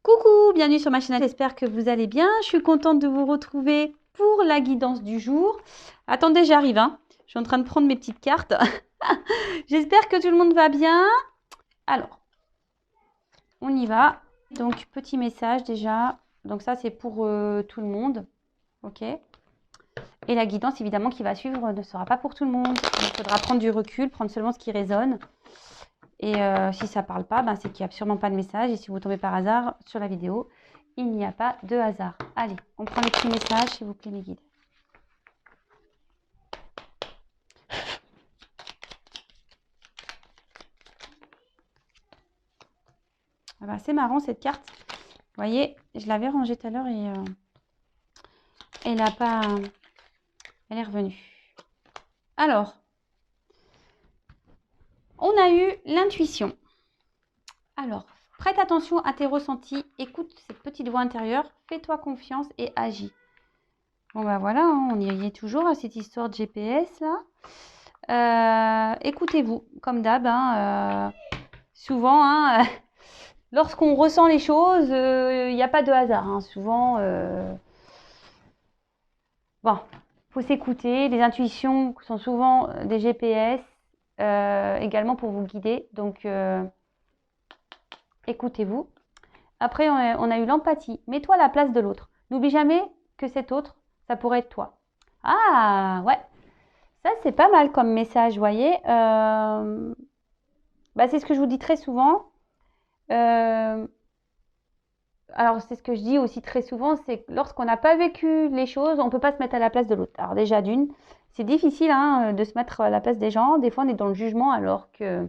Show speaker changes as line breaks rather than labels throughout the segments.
Coucou, bienvenue sur ma chaîne, j'espère que vous allez bien. Je suis contente de vous retrouver pour la guidance du jour. Attendez, j'arrive, hein. Je suis en train de prendre mes petites cartes. J'espère que tout le monde va bien. Alors, on y va. Donc, petit message déjà. Donc ça, c'est pour tout le monde. Ok. Et la guidance, évidemment, qui va suivre ne sera pas pour tout le monde. Il faudra prendre du recul, prendre seulement ce qui résonne. Et si ça ne parle pas, c'est qu'il n'y a absolument pas de message. Et si vous tombez par hasard sur la vidéo, il n'y a pas de hasard. Allez, on prend les petits messages, s'il vous plaît, mes guides. C'est marrant cette carte. Vous voyez, je l'avais rangée tout à l'heure et elle n'a pas... Elle est revenue. Alors, on a eu l'intuition. Alors, prête attention à tes ressentis, écoute cette petite voix intérieure, fais-toi confiance et agis. Bon voilà, hein, on y est toujours à cette histoire de GPS là. Écoutez-vous, comme d'hab, souvent, lorsqu'on ressent les choses, il n'y a pas de hasard. Souvent, bon, faut s'écouter. Les intuitions sont souvent des GPS également pour vous guider. Donc, écoutez-vous. Après, on a eu l'empathie. Mets-toi à la place de l'autre. N'oublie jamais que cet autre, ça pourrait être toi. Ah, ouais. Ça, c'est pas mal comme message, vous voyez. C'est ce que je vous dis très souvent. Alors, c'est ce que je dis aussi très souvent, c'est que lorsqu'on n'a pas vécu les choses, on ne peut pas se mettre à la place de l'autre. Alors déjà, c'est difficile de se mettre à la place des gens. Des fois, on est dans le jugement alors que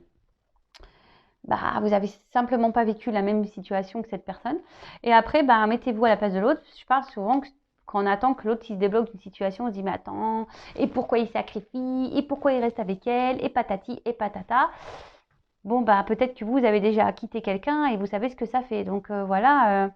vous n'avez simplement pas vécu la même situation que cette personne. Et après, mettez-vous à la place de l'autre. Je parle souvent que quand on attend que l'autre se débloque d'une situation, on se dit, mais attends, et pourquoi il sacrifie, et pourquoi il reste avec elle, et patati, et patata. Bon, peut-être que vous avez déjà quitté quelqu'un et vous savez ce que ça fait. Donc voilà,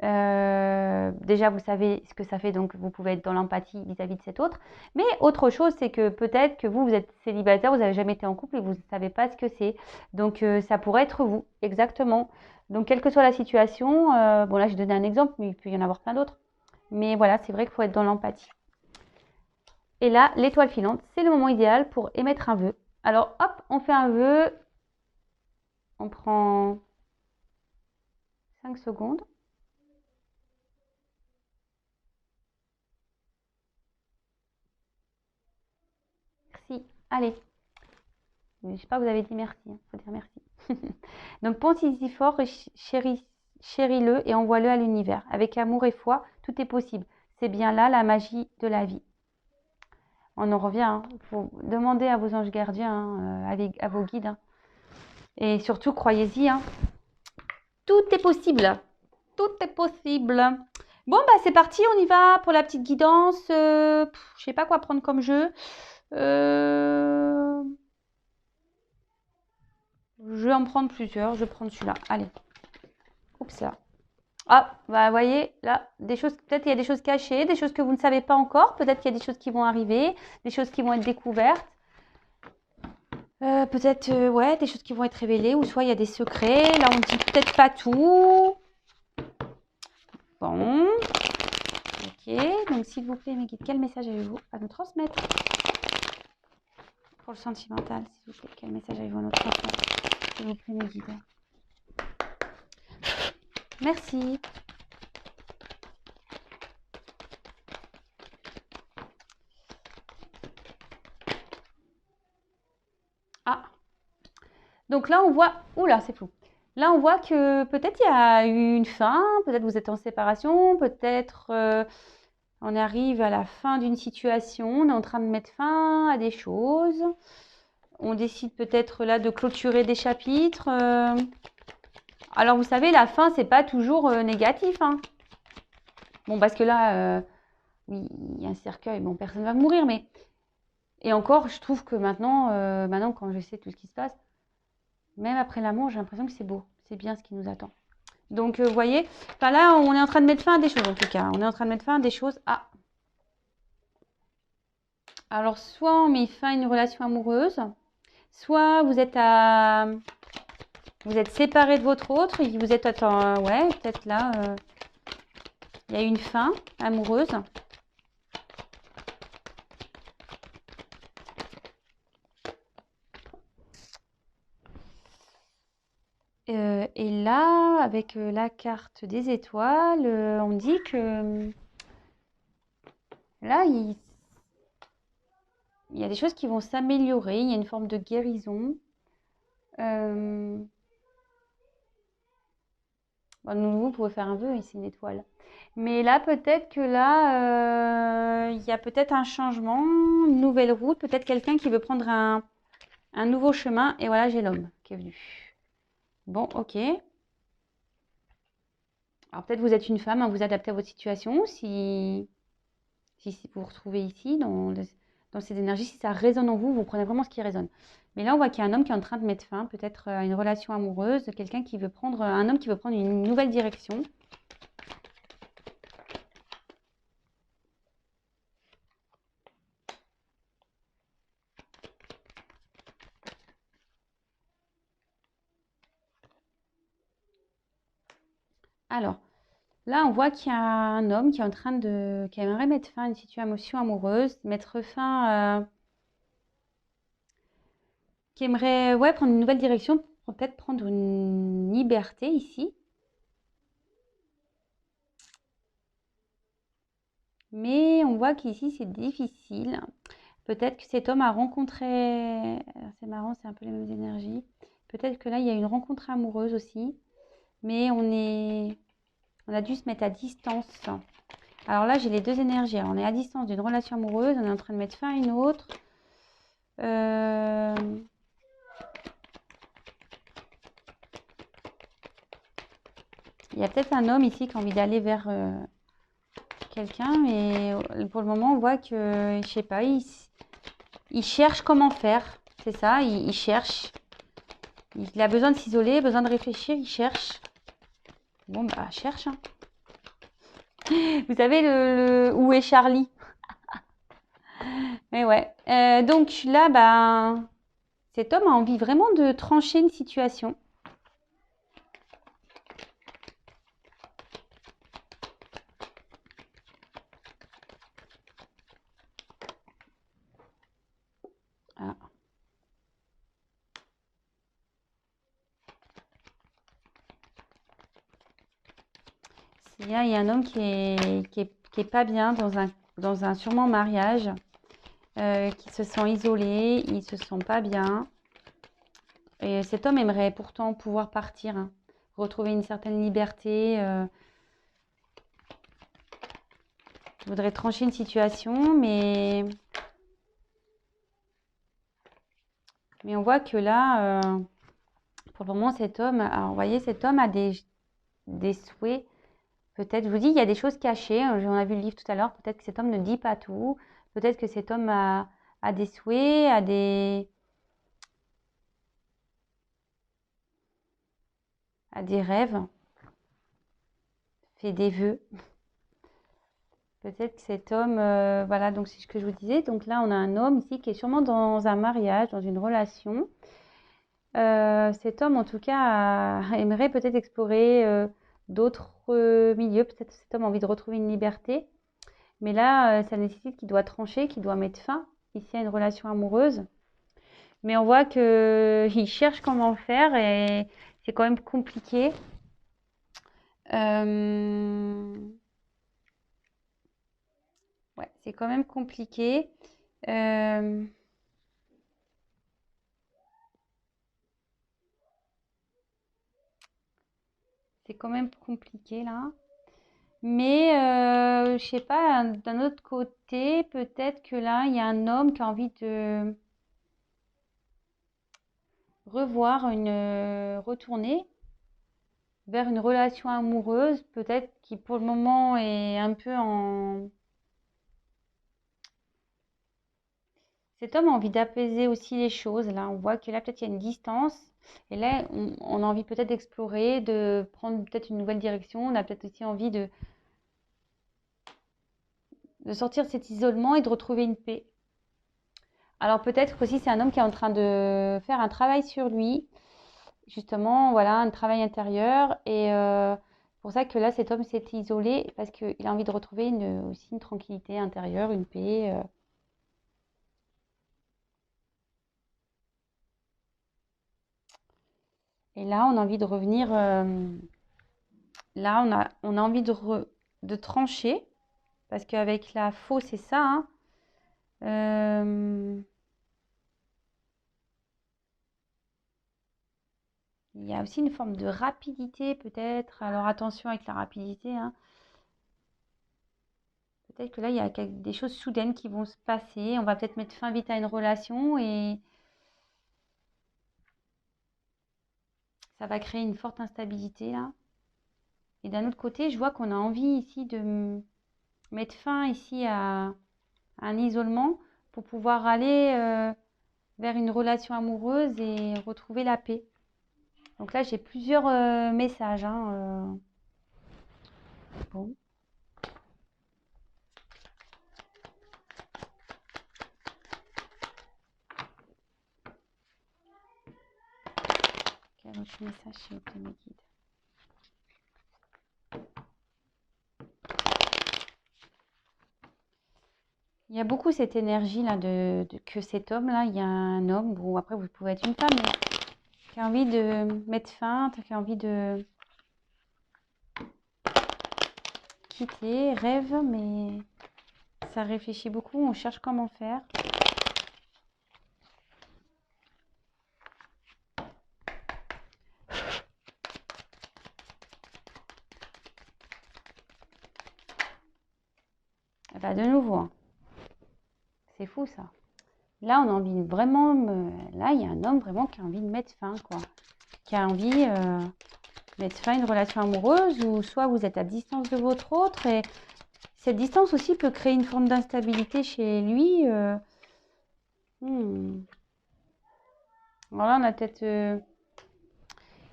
déjà vous savez ce que ça fait, donc vous pouvez être dans l'empathie vis-à-vis de cet autre. Mais autre chose, c'est que peut-être que vous êtes célibataire, vous n'avez jamais été en couple et vous ne savez pas ce que c'est. Donc ça pourrait être vous, exactement. Donc quelle que soit la situation, bon là j'ai donné un exemple, mais il peut y en avoir plein d'autres. Mais voilà, c'est vrai qu'il faut être dans l'empathie. Et là, l'étoile filante, c'est le moment idéal pour émettre un vœu. Alors hop, on fait un vœu. On prend 5 secondes. Merci. Allez. Je ne sais pas, vous avez dit merci. Il faut dire merci. Donc pensez-y fort et chéris-le et envoie-le à l'univers. Avec amour et foi, tout est possible. C'est bien là la magie de la vie. On en revient. Il faut demander à vos anges gardiens, à vos guides. Et surtout, croyez-y. Tout est possible. Tout est possible. Bon, c'est parti. On y va pour la petite guidance. Je sais pas quoi prendre comme jeu. Je vais en prendre plusieurs. Je vais prendre celui-là. Allez. Oups là. Ah, vous voyez, là, des choses, peut-être il y a des choses cachées, des choses que vous ne savez pas encore. Peut-être qu'il y a des choses qui vont arriver, des choses qui vont être découvertes. Peut-être, ouais, des choses qui vont être révélées. Ou soit il y a des secrets. Là, on ne dit peut-être pas tout. Bon. Ok. Donc, s'il vous plaît, mes guides, quel message avez-vous à nous transmettre? Pour le sentimental, s'il vous plaît, quel message avez-vous à nous transmettre? S'il vous plaît, mes guides. Merci. Ah. Donc là, on voit... Oula, c'est flou. Là, on voit que peut-être il y a eu une fin, peut-être vous êtes en séparation, peut-être on arrive à la fin d'une situation, on est en train de mettre fin à des choses. On décide peut-être là de clôturer des chapitres. Alors, vous savez, la fin, c'est pas toujours négatif. Bon, parce que là, oui, il y a un cercueil, bon, personne ne va mourir, mais... Et encore, je trouve que maintenant, quand je sais tout ce qui se passe, même après l'amour, j'ai l'impression que c'est beau. C'est bien ce qui nous attend. Donc, vous voyez, là, on est en train de mettre fin à des choses, en tout cas. On est en train de mettre fin à des choses. Ah. Alors, soit on met fin à une relation amoureuse, soit vous êtes à Vous êtes séparé de votre autre, vous êtes, ouais, peut-être là, il y a une fin amoureuse. Et là, avec la carte des étoiles, on dit que là, il y a des choses qui vont s'améliorer, il y a une forme de guérison. Bon, vous pouvez faire un vœu ici, une étoile. Mais là, peut-être que là, il y a peut-être un changement, une nouvelle route, peut-être quelqu'un qui veut prendre un nouveau chemin. Et voilà, j'ai l'homme qui est venu. Bon, ok. Alors peut-être vous êtes une femme, hein, vous adaptez à votre situation. Si vous vous retrouvez ici, dans ces énergies, si ça résonne en vous, vous prenez vraiment ce qui résonne. Mais là, on voit qu'il y a un homme qui est en train de mettre fin, peut-être à une relation amoureuse, quelqu'un qui veut prendre, un homme qui veut prendre une nouvelle direction. Alors, là, on voit qu'il y a un homme qui est en train qui aimerait mettre fin à une situation amoureuse, mettre fin, qui aimerait, ouais, prendre une nouvelle direction, pour peut-être prendre une liberté ici. Mais on voit qu'ici, c'est difficile. Peut-être que cet homme a rencontré, c'est marrant, c'est un peu les mêmes énergies. Peut-être que là, il y a une rencontre amoureuse aussi. Mais on a dû se mettre à distance. Alors là, j'ai les deux énergies. Alors, on est à distance d'une relation amoureuse, on est en train de mettre fin à une autre. Il y a peut-être un homme ici qui a envie d'aller vers quelqu'un, mais pour le moment, on voit que, je sais pas, il cherche comment faire. C'est ça, il cherche. Il a besoin de s'isoler, besoin de réfléchir, il cherche. Bon, bah, cherche. Hein. Vous savez, où est Charlie? Mais ouais. Donc là, bah, cet homme a envie vraiment de trancher une situation. Ah. Il y a un homme qui est pas bien dans un sûrement mariage, qui se sent isolé, il se sent pas bien. Et cet homme aimerait pourtant pouvoir partir, hein, retrouver une certaine liberté. Voudrait trancher une situation, mais on voit que là, pour le moment, cet homme, alors vous voyez, cet homme a des souhaits. Peut-être, je vous dis, il y a des choses cachées. On a vu le livre tout à l'heure. Peut-être que cet homme ne dit pas tout. Peut-être que cet homme a des souhaits, a des rêves, fait des vœux. Peut-être que cet homme, voilà, donc c'est ce que je vous disais. Donc là, on a un homme ici qui est sûrement dans un mariage, dans une relation. Cet homme, en tout cas, aimerait peut-être explorer d'autres milieux. Peut-être que cet homme a envie de retrouver une liberté. Mais là, ça nécessite qu'il doit trancher, qu'il doit mettre fin ici à une relation amoureuse. Mais on voit qu'il cherche comment faire et c'est quand même compliqué. Ouais, c'est quand même compliqué. C'est quand même compliqué là. Mais je sais pas, d'un autre côté, peut-être que là, il y a un homme qui a envie de retourner vers une relation amoureuse, peut-être qui pour le moment est un peu en... Cet homme a envie d'apaiser aussi les choses. Là, on voit que là, peut-être il y a une distance. Et là, on a envie peut-être d'explorer, de prendre peut-être une nouvelle direction. On a peut-être aussi envie de sortir de cet isolement et de retrouver une paix. Alors peut-être aussi c'est un homme qui est en train de faire un travail sur lui. justement, voilà, un travail intérieur. Et c'est pour ça que là, cet homme s'est isolé parce qu'il a envie de retrouver aussi une tranquillité intérieure, une paix. Et là, on a envie de revenir. Là, on a envie de trancher parce qu'avec la faux, c'est ça, hein. Euh, il y a aussi une forme de rapidité peut-être. Alors attention avec la rapidité, hein. Peut-être que là, il y a des choses soudaines qui vont se passer. On va peut-être mettre fin vite à une relation et ça va créer une forte instabilité là. Et d'un autre côté, je vois qu'on a envie ici de mettre fin ici à un isolement pour pouvoir aller vers une relation amoureuse et retrouver la paix. Donc là, j'ai plusieurs messages, hein. Bon, quel autre message s'il vous plaît, mes guides? Il y a beaucoup cette énergie là que cet homme là, il y a un homme, bon après vous pouvez être une femme, mais qui a envie de mettre fin, qui a envie de quitter, rêve, mais ça réfléchit beaucoup, on cherche comment faire. Et bah de nouveau, hein. C'est fou ça. Là, on a envie de vraiment. Là, il y a un homme vraiment qui a envie de mettre fin, quoi. Qui a envie de mettre fin à une relation amoureuse, ou soit vous êtes à distance de votre autre, et cette distance aussi peut créer une forme d'instabilité chez lui. Hmm. Alors là, on a peut-être.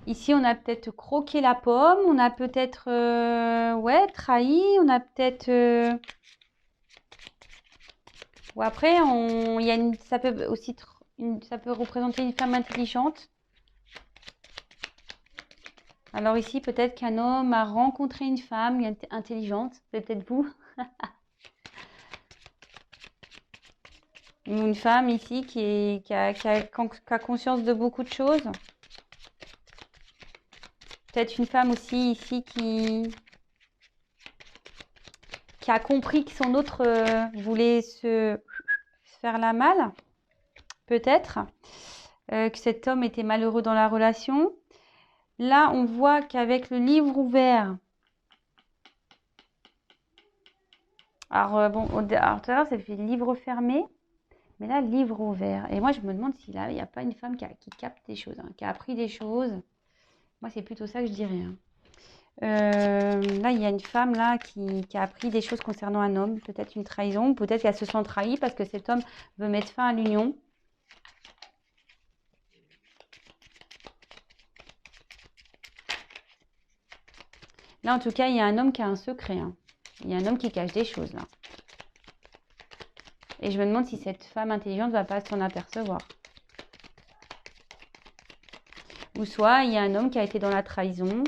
Ici, on a peut-être croqué la pomme, on a peut-être ouais, trahi, on a peut-être. Ou après, ça peut aussi ça peut représenter une femme intelligente. Alors ici, peut-être qu'un homme a rencontré une femme intelligente, c'est peut-être vous. Ou une femme ici qui a conscience de beaucoup de choses. Peut-être une femme aussi ici qui a compris que son autre voulait se faire la malle. Peut-être que cet homme était malheureux dans la relation. Là, on voit qu'avec le livre ouvert, alors bon, alors tout à l'heure, ça fait livre fermé, mais là, livre ouvert. Et moi, je me demande s'il n'y a pas une femme qui capte des choses, hein, qui a appris des choses. Moi, c'est plutôt ça que je dirais, hein. Là, il y a une femme là qui a appris des choses concernant un homme, peut-être une trahison, peut-être qu'elle se sent trahie parce que cet homme veut mettre fin à l'union. Là, en tout cas, il y a un homme qui a un secret, hein. Il y a un homme qui cache des choses là. Et je me demande si cette femme intelligente ne va pas s'en apercevoir. Ou soit il y a un homme qui a été dans la trahison.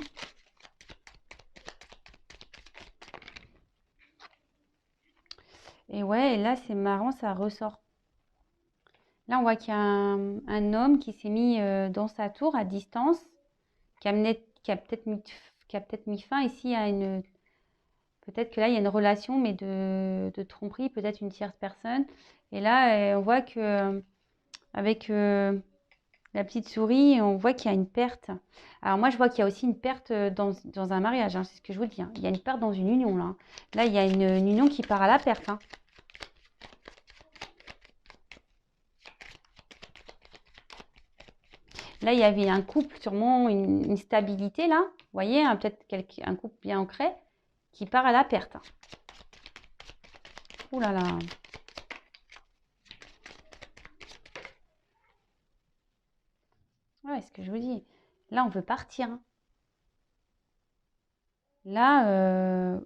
Et ouais, et là c'est marrant, ça ressort. Là on voit qu'il y a un homme qui s'est mis dans sa tour à distance, qui a peut-être mis fin ici à une... Peut-être que là il y a une relation, mais de tromperie, peut-être une tierce personne. Et là on voit que avec la petite souris, on voit qu'il y a une perte. Alors moi, je vois qu'il y a aussi une perte dans un mariage, hein, c'est ce que je vous dis, hein. Il y a une perte dans une union, là. Là, il y a une union qui part à la perte, hein. Là, il y avait un couple, sûrement une stabilité, là. Vous voyez, hein, peut-être un couple bien ancré qui part à la perte. Ouh là là. Ouais, ce que je vous dis. Là, on veut partir, hein. Là,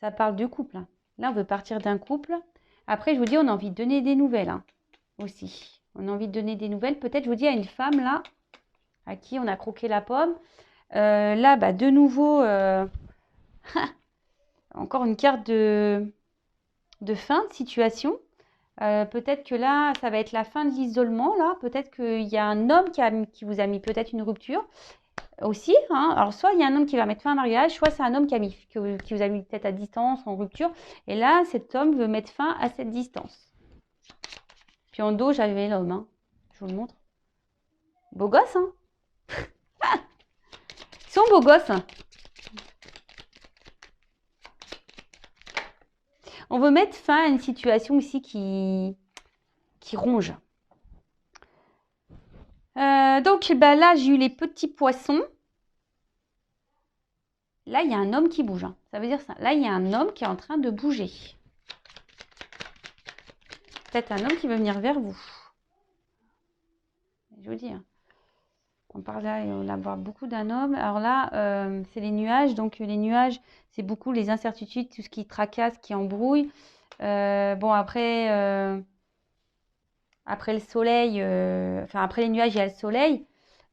ça parle du couple, hein. Là, on veut partir d'un couple. Après, je vous dis, on a envie de donner des nouvelles, hein, aussi. On a envie de donner des nouvelles. Peut-être, je vous dis, à une femme là, à qui on a croqué la pomme. Là, bah, de nouveau, encore une carte de fin de situation. Peut-être que là, ça va être la fin de l'isolement. Là, peut-être qu'il y a un homme qui vous a mis peut-être une rupture aussi. Hein. Alors, soit il y a un homme qui va mettre fin à un mariage, soit c'est un homme qui vous a mis peut-être à distance, en rupture. Et là, cet homme veut mettre fin à cette distance. Puis en dos, j'avais l'homme. Hein. Je vous le montre. Beau gosse, hein. Ils sont beaux gosses. Hein. On veut mettre fin à une situation aussi qui ronge. Donc bah là, j'ai eu les petits poissons. Là, il y a un homme qui bouge. Hein. Ça veut dire ça. Là, il y a un homme qui est en train de bouger. Peut-être un homme qui veut venir vers vous. Je vous dis. Hein. On parle là, on a voir beaucoup d'un homme. Alors là, c'est les nuages. Donc les nuages, c'est beaucoup les incertitudes, tout ce qui tracasse, qui embrouille. Bon, après le soleil, enfin après les nuages, il y a le soleil.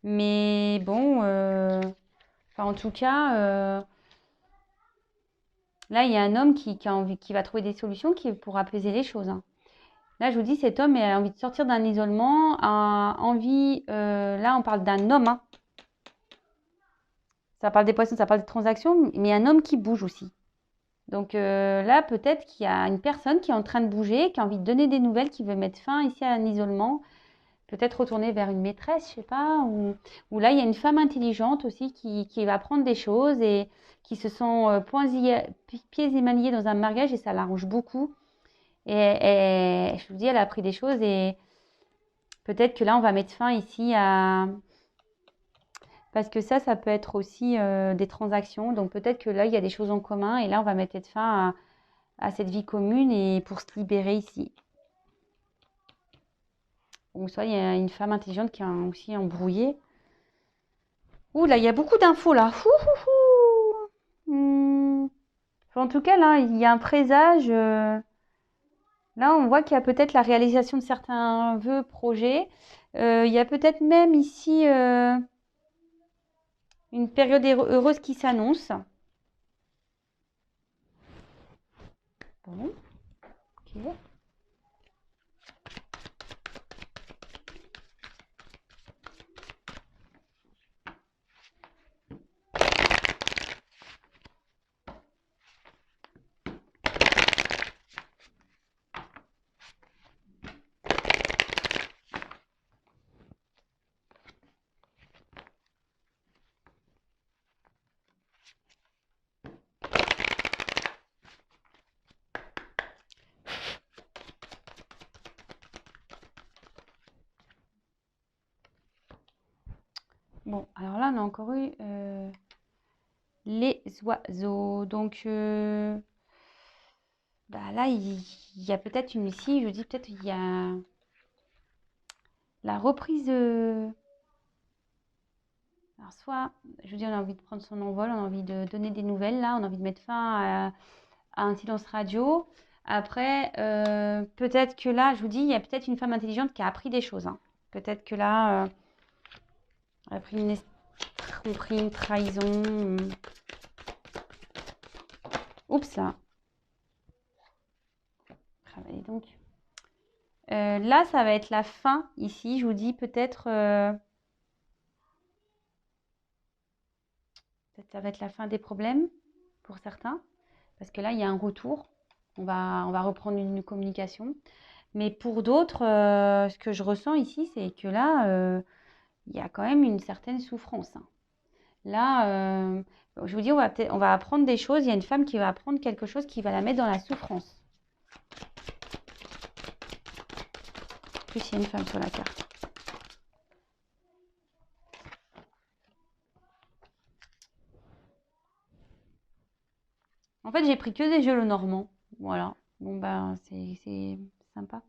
Mais bon, enfin en tout cas, là, il y a un homme qui va trouver des solutions pour apaiser les choses. Hein. Là, je vous dis, cet homme a envie de sortir d'un isolement, a envie, là, on parle d'un homme. Hein. Ça parle des poissons, ça parle des transactions, mais un homme qui bouge aussi. Donc là, peut-être qu'il y a une personne qui est en train de bouger, qui a envie de donner des nouvelles, qui veut mettre fin ici à un isolement, peut-être retourner vers une maîtresse, je sais pas, ou là, il y a une femme intelligente aussi qui va apprendre des choses et qui se sent pieds et mains liés dans un mariage et ça l'arrange beaucoup. Et je vous dis, elle a appris des choses et peut-être que là, on va mettre fin ici à... Parce que ça peut être aussi des transactions. Donc peut-être que là, il y a des choses en commun et là, on va mettre fin à cette vie commune et pour se libérer ici. Ou soit il y a une femme intelligente qui est aussi embrouillée. Ouh là, il y a beaucoup d'infos là. En tout cas, là, il y a un présage. Là, on voit qu'il y a peut-être la réalisation de certains vœux, projets. Il y a peut-être même ici une période heureuse qui s'annonce. Bon, ok. Bon, alors là, on a encore eu les oiseaux. Donc, bah là, il y a peut-être une ici, je vous dis peut-être il y a la reprise. Alors, soit, je vous dis, on a envie de prendre son envol, on a envie de donner des nouvelles, là, on a envie de mettre fin à un silence radio. Après, peut-être que là, je vous dis, il y a peut-être une femme intelligente qui a appris des choses. Hein. Peut-être que là, elle a pris une trahison. Oups, là. Travaillez donc. Là, ça va être la fin ici. Je vous dis peut-être ça va être la fin des problèmes pour certains. Parce que là, il y a un retour. On va reprendre une communication. Mais pour d'autres, ce que je ressens ici, c'est que là, il y a quand même une certaine souffrance. Hein. Là, je vous dis, on va apprendre des choses. Il y a une femme qui va apprendre quelque chose qui va la mettre dans la souffrance. En plus, il y a une femme sur la carte. En fait, j'ai pris que des jeux normands. Voilà. Bon, ben, c'est sympa.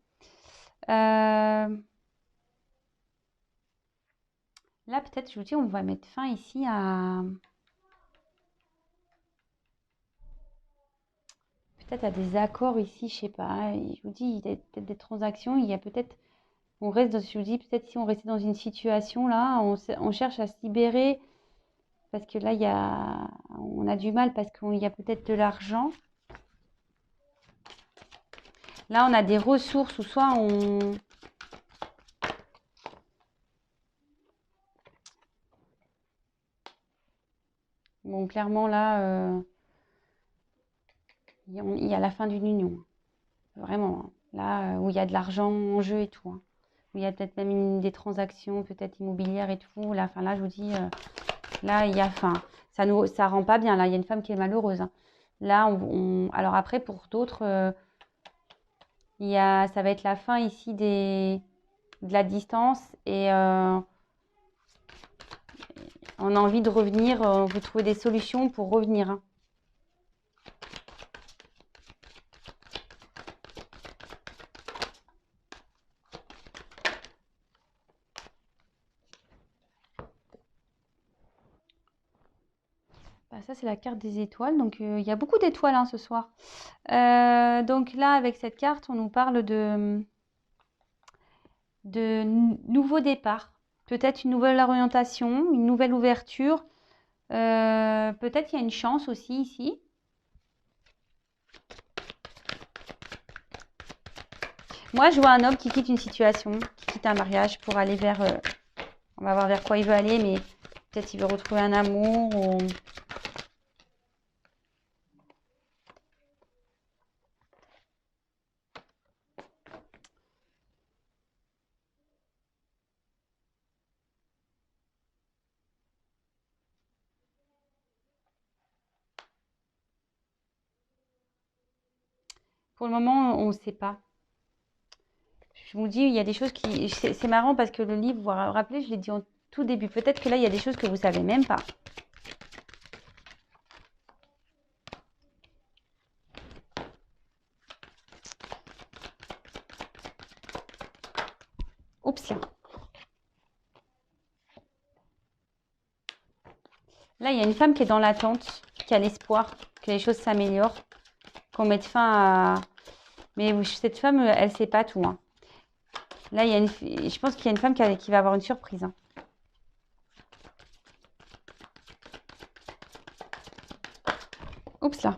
Là, peut-être, je vous dis, on va mettre fin ici à... Peut-être à des accords ici, je sais pas. Je vous dis, il y a peut-être des transactions. Il y a peut-être On reste dans, je vous dis, peut-être si on restait dans une situation là, on cherche à se libérer parce que là, on a du mal parce qu'il y a peut-être de l'argent. Là, on a des ressources ou soit on... Bon, clairement, là, il y a la fin d'une union. Vraiment. Hein. Là, où il y a de l'argent en jeu et tout. Hein. Où il y a peut-être même des transactions, peut-être immobilières et tout. Là, là je vous dis, là, il y a fin. Ça rend pas bien. Là, il y a une femme qui est malheureuse. Hein. Là, alors après, pour d'autres, ça va être la fin ici de la distance et on a envie de revenir. On veut trouver des solutions pour revenir. Hein. Bah, ça, c'est la carte des étoiles. Donc, il y a beaucoup d'étoiles hein, ce soir. Donc là, avec cette carte, on nous parle de nouveaux départs. Peut-être une nouvelle orientation, une nouvelle ouverture. Peut-être il y a une chance aussi ici. Moi, je vois un homme qui quitte une situation, qui quitte un mariage pour aller vers... on va voir vers quoi il veut aller, mais peut-être il veut retrouver un amour ou... Pour le moment, on ne sait pas. Je vous dis, il y a des choses qui... C'est marrant parce que le livre, vous vous rappelez, je l'ai dit en tout début. Peut-être que là, il y a des choses que vous ne savez même pas. Oups là. Là, il y a une femme qui est dans l'attente, qui a l'espoir que les choses s'améliorent, qu'on mette fin à... Mais cette femme, elle ne sait pas tout. Hein. Là, je pense qu'il y a une femme qui va avoir une surprise. Hein. Oups là.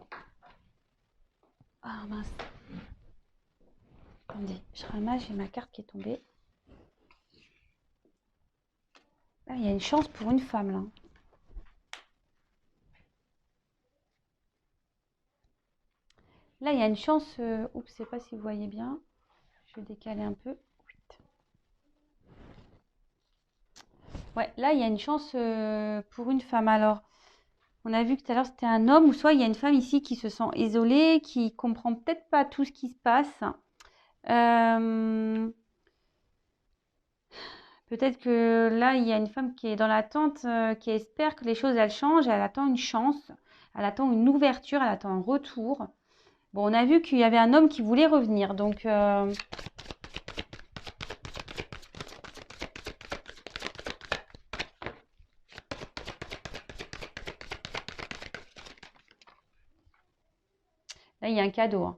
Ah mince. Attendez, je ramasse, j'ai ma carte qui est tombée. Là, il y a une chance pour une femme là. Là, il y a une chance. Oups, je ne sais pas si vous voyez bien. Je vais décaler un peu. Ouais, là, il y a une chance pour une femme. Alors, on a vu que tout à l'heure, c'était un homme, ou soit il y a une femme ici qui se sent isolée, qui comprend peut-être pas tout ce qui se passe. Peut-être que là, il y a une femme qui est dans l'attente, qui espère que les choses, elles changent. Elle attend une chance, elle attend une ouverture, elle attend un retour. Bon, on a vu qu'il y avait un homme qui voulait revenir, donc... Là, il y a un cadeau. Hein.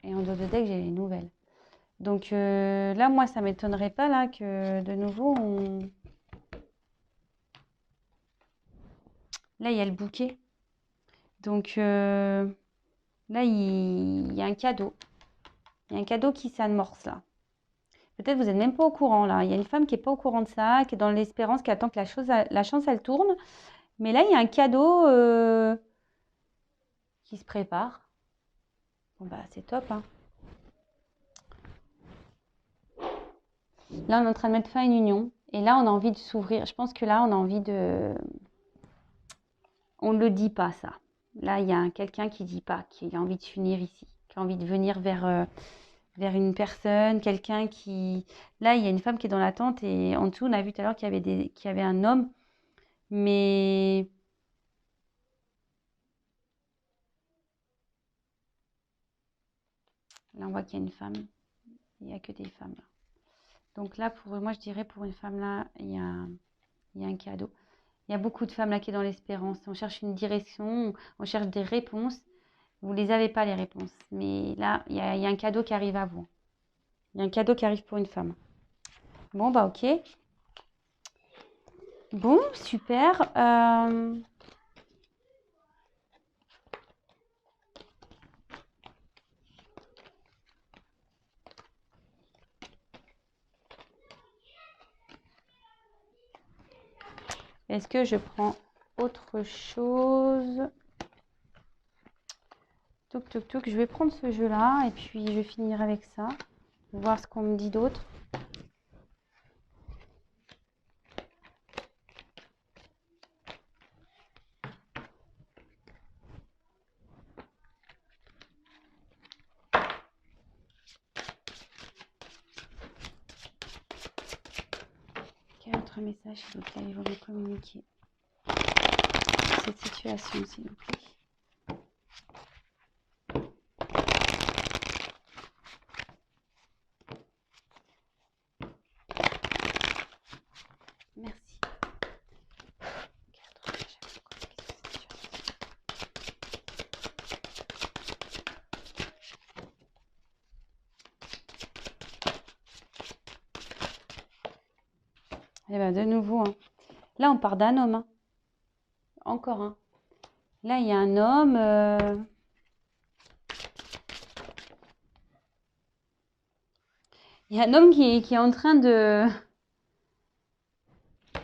Et en dos de deck, j'ai les nouvelles. Donc là, moi, ça ne m'étonnerait pas là, que de nouveau, Là, il y a le bouquet. Donc là, il y a un cadeau. Il y a un cadeau qui s'amorce là. Peut-être vous n'êtes même pas au courant là. Il y a une femme qui n'est pas au courant de ça, qui est dans l'espérance, qui attend que la chance, elle tourne. Mais là, il y a un cadeau qui se prépare. Bon, bah, c'est top. Hein. Là, on est en train de mettre fin à une union. Et là, on a envie de s'ouvrir. Je pense que là, on a envie de... On ne le dit pas, ça. Là, il y a quelqu'un qui ne dit pas, qui a envie de s'unir ici, qui a envie de venir vers une personne, quelqu'un qui... Là, il y a une femme qui est dans l'attente et en dessous, on a vu tout à l'heure qu'il y avait un homme, mais... Là, on voit qu'il y a une femme. Il n'y a que des femmes, là. Donc là, moi, je dirais pour une femme, là, il y a un cadeau. Il y a beaucoup de femmes, là, qui sont dans l'espérance. On cherche une direction, on cherche des réponses. Vous ne les avez pas, les réponses. Mais là, il y a un cadeau qui arrive à vous. Il y a un cadeau qui arrive pour une femme. Bon, bah ok. Bon, super. Est-ce que je prends autre chose? Touk, touk, touk. Je vais prendre ce jeu-là et puis je vais finir avec ça. Voir ce qu'on me dit d'autre. Quel autre message, s'il vous plaît, il faut me communiquer cette situation, s'il vous plaît. Merci. Et bien, de nouveau, hein. Là, on part d'un homme. Hein. Encore un. Là, il y a un homme. Il y a un homme qui est en train de...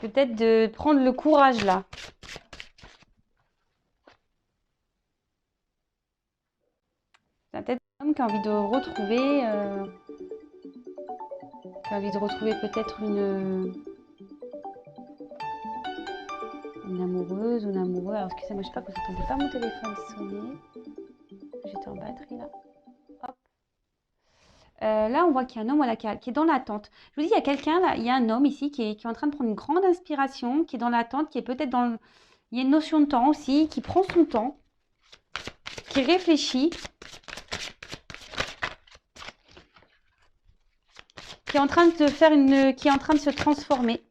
Peut-être de prendre le courage, là. C'est peut-être un homme qui a envie de retrouver... qui a envie de retrouver peut-être une amoureuse ou un amoureux. Alors, excusez-moi, je sais pas que vous n'entendez pas mon téléphone sonner. J'étais en batterie, là. Hop. Là, on voit qu'il y a un homme voilà, qui est dans l'attente. Je vous dis, il y a quelqu'un, là, il y a un homme ici qui est en train de prendre une grande inspiration, qui est dans l'attente, qui est peut-être dans... Il y a une notion de temps aussi, qui prend son temps, qui réfléchit, qui est en train de faire une... qui est en train de se transformer.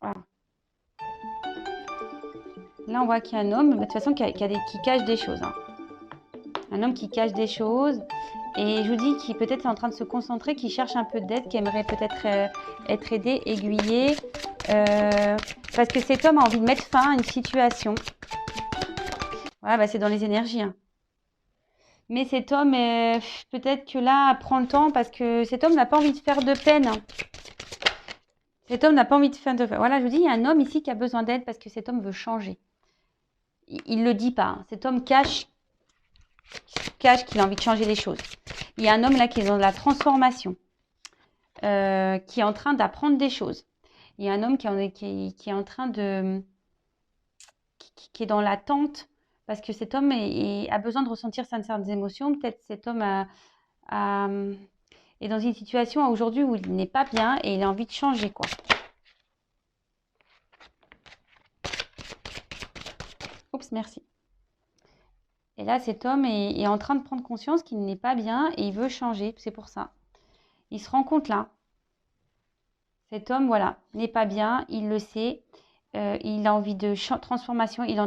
Voilà. Là, on voit qu'il y a un homme, de toute façon, qui cache des choses. Hein. Un homme qui cache des choses. Et je vous dis qu'il peut-être est en train de se concentrer, qui cherche un peu d'aide, qui aimerait peut-être être aidé, aiguillé. Parce que cet homme a envie de mettre fin à une situation. Voilà, bah, c'est dans les énergies. Hein. Mais cet homme, peut-être que là, prend le temps parce que cet homme n'a pas envie de faire de peine. Hein. Cet homme n'a pas envie de faire de peine. Voilà, je vous dis, il y a un homme ici qui a besoin d'aide parce que cet homme veut changer. Il ne le dit pas. Hein. Cet homme cache qu'il a envie de changer les choses. Il y a un homme là qui est dans la transformation, qui est en train d'apprendre des choses. Il y a un homme qui est en train de... qui est dans l'attente parce que cet homme a besoin de ressentir certaines émotions. Peut-être cet homme est dans une situation aujourd'hui où il n'est pas bien et il a envie de changer, quoi. Oups, merci. Et là, cet homme est en train de prendre conscience qu'il n'est pas bien et il veut changer. C'est pour ça. Il se rend compte là. Cet homme, voilà, n'est pas bien. Il le sait. Il a envie de transformation. Il a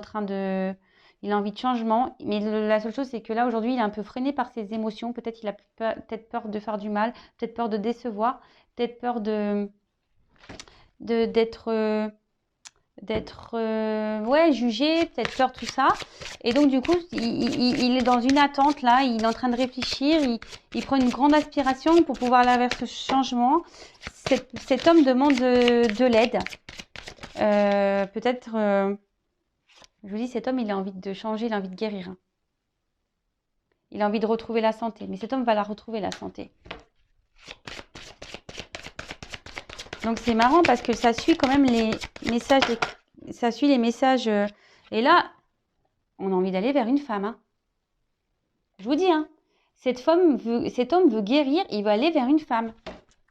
envie de changement. Mais la seule chose, c'est que là, aujourd'hui, il est un peu freiné par ses émotions. Peut-être qu'il a peut-être peur de faire du mal. Peut-être peur de décevoir. Peut-être peur d'être jugé, peut-être peur, tout ça. Et donc, du coup, il est dans une attente, là. Il est en train de réfléchir. Il prend une grande aspiration pour pouvoir aller vers ce changement. Cet homme demande de l'aide. Peut-être, je vous dis, cet homme, il a envie de changer, il a envie de guérir. Il a envie de retrouver la santé. Mais cet homme va la retrouver, la santé. Donc, c'est marrant parce que ça suit quand même les messages. Ça suit les messages. Et là, on a envie d'aller vers une femme. Hein. Je vous dis, hein, cet homme veut guérir, il veut aller vers une femme.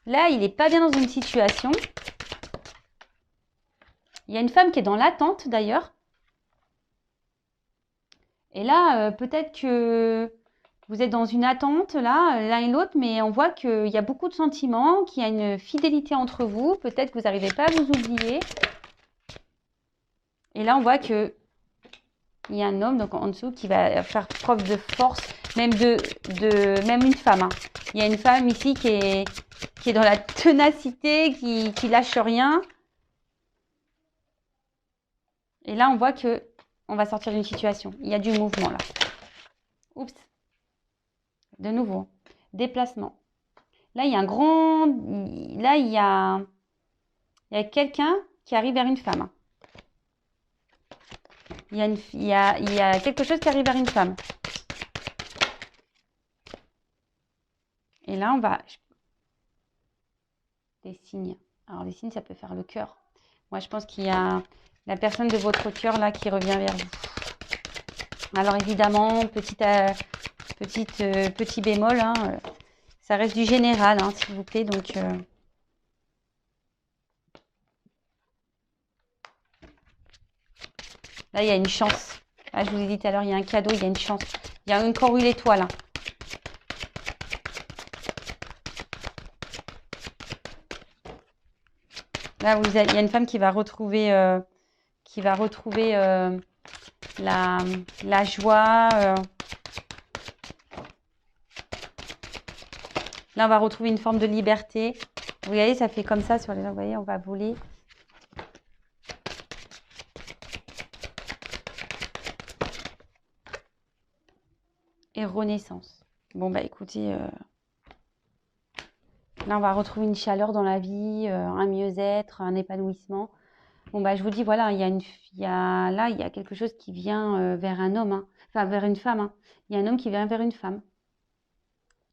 Là, il n'est pas bien dans une situation. Il y a une femme qui est dans l'attente, d'ailleurs. Et là, peut-être que vous êtes dans une attente, là, l'un et l'autre, mais on voit qu'il y a beaucoup de sentiments, qu'il y a une fidélité entre vous. Peut-être que vous n'arrivez pas à vous oublier. Et là, on voit qu'il y a un homme donc, en dessous qui va faire preuve de force, même même une femme. Hein. Il y a une femme ici qui est dans la ténacité, qui lâche rien. Et là, on voit que on va sortir d'une situation. Il y a du mouvement là. Oups. De nouveau. Déplacement. Là, il y a un grand... Là, il y a quelqu'un qui arrive vers une femme. Il y a quelque chose qui arrive vers une femme. Et là, on va... Des signes. Alors, les signes, ça peut faire le cœur. Moi, je pense qu'il y a la personne de votre cœur là qui revient vers vous. Alors, évidemment, petit bémol, hein, ça reste du général, hein, s'il vous plaît. Donc, là, il y a une chance. Là, je vous ai dit tout à l'heure, il y a un cadeau, il y a une chance. Il y a encore eu l'étoile. Hein. Là, il y a une femme qui va retrouver, la joie. Là, on va retrouver une forme de liberté. Vous voyez, ça fait comme ça sur les... Vous voyez, on va voler. Et renaissance. Bon, bah écoutez, là, on va retrouver une chaleur dans la vie, un mieux-être, un épanouissement. Bon, bah je vous dis, voilà, il y a quelque chose qui vient vers un homme, hein. Enfin, vers une femme. Hein. Il y a un homme qui vient vers une femme.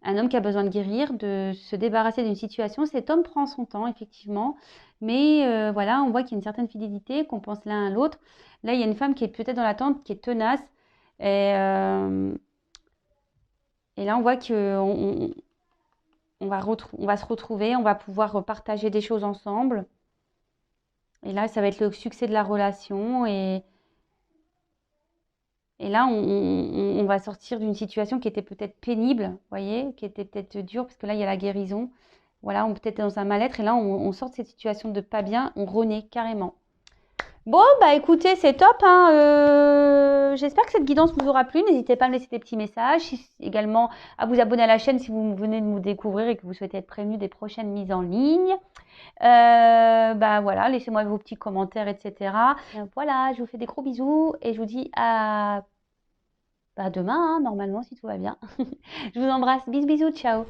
Un homme qui a besoin de guérir, de se débarrasser d'une situation. Cet homme prend son temps, effectivement. Mais voilà, on voit qu'il y a une certaine fidélité, qu'on pense l'un à l'autre. Là, il y a une femme qui est peut-être dans l'attente, qui est tenace. Et là, on voit qu'on va se retrouver, on va pouvoir partager des choses ensemble. Et là, ça va être le succès de la relation. Et là, on va sortir d'une situation qui était peut-être pénible, vous voyez, qui était peut-être dure, parce que là, il y a la guérison. Voilà, on peut être dans un mal-être. Et là, on sort de cette situation de pas bien, on renaît carrément. Bon, bah écoutez, c'est top. Hein, j'espère que cette guidance vous aura plu. N'hésitez pas à me laisser des petits messages. Également, à vous abonner à la chaîne si vous venez de nous découvrir et que vous souhaitez être prévenu des prochaines mises en ligne. Bah voilà, laissez-moi vos petits commentaires, etc. Voilà, je vous fais des gros bisous et je vous dis à demain, hein, normalement, si tout va bien. Je vous embrasse. Bisous, bisous, ciao.